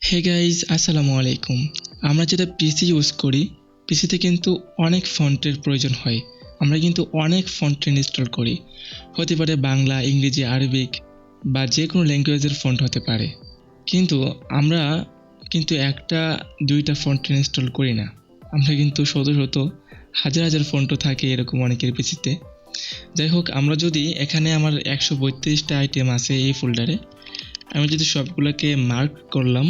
Hey guys, আসসালামু আলাইকুম। আমরা যেটা পিসি ইউজ করি, পিসিতে কিন্তু অনেক ফন্টের প্রয়োজন হয়। আমরা কিন্তু অনেক ফন্ট ইনস্টল করি, হতে পারে বাংলা, ইংরেজি, আরবিক বা যে কোনো ল্যাঙ্গুয়েজের ফন্ট হতে পারে। কিন্তু আমরা একটা দুইটা ফন্ট ইনস্টল করি না, আমরা কিন্তু শত শত হাজার হাজার ফন্টও থাকে এরকম অনেকের পিসিতে। যাই হোক, আমরা যদি এখানে আমার 132টা আইটেম আছে এই ফোল্ডারে, আমি যদি সবগুলোকে মার্ক করলাম,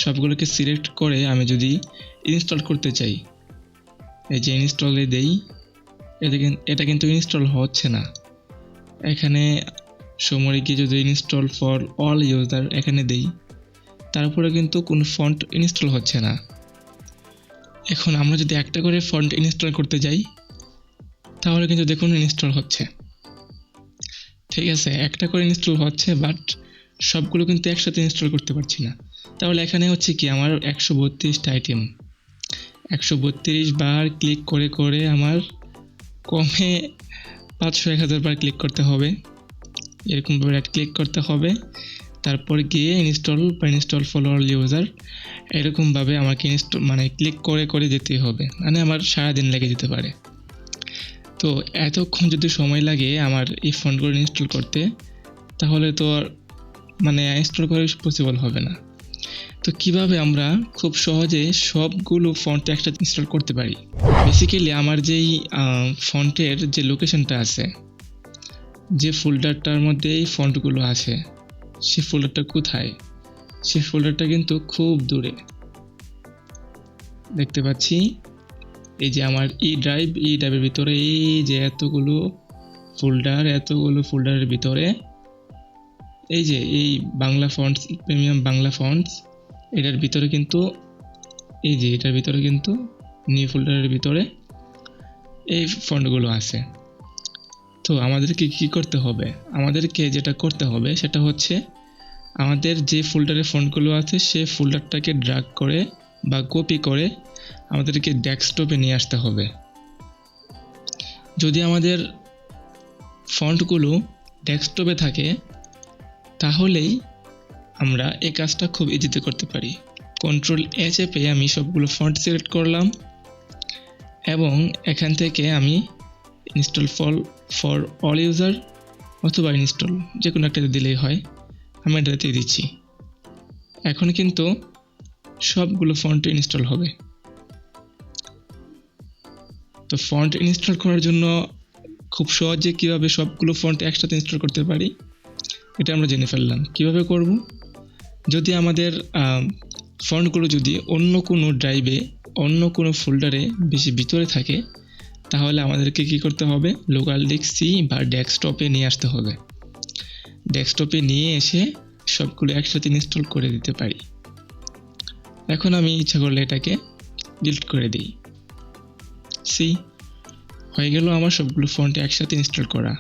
সবগুলোকে সিলেক্ট করে আমি যদি ইনস্টল করতে চাই, এই যে ইনস্টলে দেই, এটা কিন্তু ইনস্টল হচ্ছে না। এখানে সময় গিয়ে যদি ইনস্টল ফর অল ইউজার এখানে দেই, তারপরে কিন্তু কোনো ফন্ট ইনস্টল হচ্ছে না। এখন আমরা যদি একটা করে ফন্ট ইনস্টল করতে যাই, তাহলে কিন্তু দেখুন ইনস্টল হচ্ছে। ঠিক আছে, একটা করে ইনস্টল হচ্ছে, বাট সবগুলো কিন্তু একসাথে ইনস্টল করতে পারছি না। তাহলে এখানে হচ্ছে কি, আমার 132টা আইটেম, 132 বার ক্লিক করে করে আমার কমে 500-1000 বার ক্লিক করতে হবে। এরকমভাবে রাইট ক্লিক করতে হবে, তারপর গিয়ে ইনস্টল ফর অল ইউজার, এরকমভাবে আমাকে ক্লিক করে করে যেতে হবে। আমার সারাদিন লেগে যেতে পারে। তো এতক্ষণ যদি সময় লাগে আমার এই ফন্টগুলো ইনস্টল করতে, তাহলে তো আর ইনস্টল করা পসিবল হবে না। তো কিভাবে আমরা খুব সহজে সবগুলো ফন্ট একসাথে ইনস্টল করতে পারি? বেসিক্যালি আমার যেই ফন্টের যে লোকেশনটা আছে, যে ফোল্ডারটার মধ্যে এই ফন্টগুলো আছে, সেই ফোল্ডারটা কোথায়? সেই ফোল্ডারটা কিন্তু খুব দূরে। দেখতে পাচ্ছি এই যে আমার ই ড্রাইভের ভিতরে এই যে এতগুলো ফোল্ডারের ভিতরে এই যে এই Bangla fonts, premium Bangla fonts, এটার ভিতরে কিন্তু নিউ ফোল্ডারের ভিতরে এই ফন্টগুলো আছে। তো আমাদেরকে কি করতে হবে? আমাদেরকে যেটা করতে হবে সেটা হচ্ছে, আমাদের যে ফোল্ডারে ফন্টগুলো আছে সেই ফোল্ডারটাকে ড্র্যাগ করে বা কপি করে আমাদেরকে ডেস্কটপে নিয়ে আসতে হবে। যদি আমাদের ফন্টগুলো ডেস্কটপে থাকে, তাহলেই আমরা এই কাজটা খুব ইজিতে করতে পারি। Ctrl+A চেপে আমি সবগুলো ফন্ট সিলেক্ট করলাম এবং এখান থেকে আমি ইনস্টল ফর অল ইউজার অথবা ইনস্টল যে কোনো একটা দিলেই হয়, আমি এটাতে দিচ্ছি। এখন কিন্তু সবগুলো ফন্ট ইনস্টল হবে। তো ফন্ট ইনস্টল করার জন্য খুব সহজে কিভাবে সবগুলো ফন্ট একসাথে ইনস্টল করতে পারি এটা আমরা জেনে ফেললাম। কিভাবে করব? যদি আমাদের ফন্টগুলো যদি অন্য কোনো ড্রাইভে, অন্য কোনো ফোল্ডারে বেশি ভিতরে থাকে, তাহলে আমাদেরকে কি করতে হবে? লোকাল ডিস্ক সি বা ডেস্কটপে নিয়ে আসতে হবে। ডেস্কটপে নিয়ে এসে সবগুলো একসাথে ইনস্টল করে দিতে পারি। এখন আমি ইচ্ছা করলে এটাকে ডিলিট করে দিই। সি হয়ে গেল আমার সবগুলো ফন্ট একসাথে ইনস্টল করা।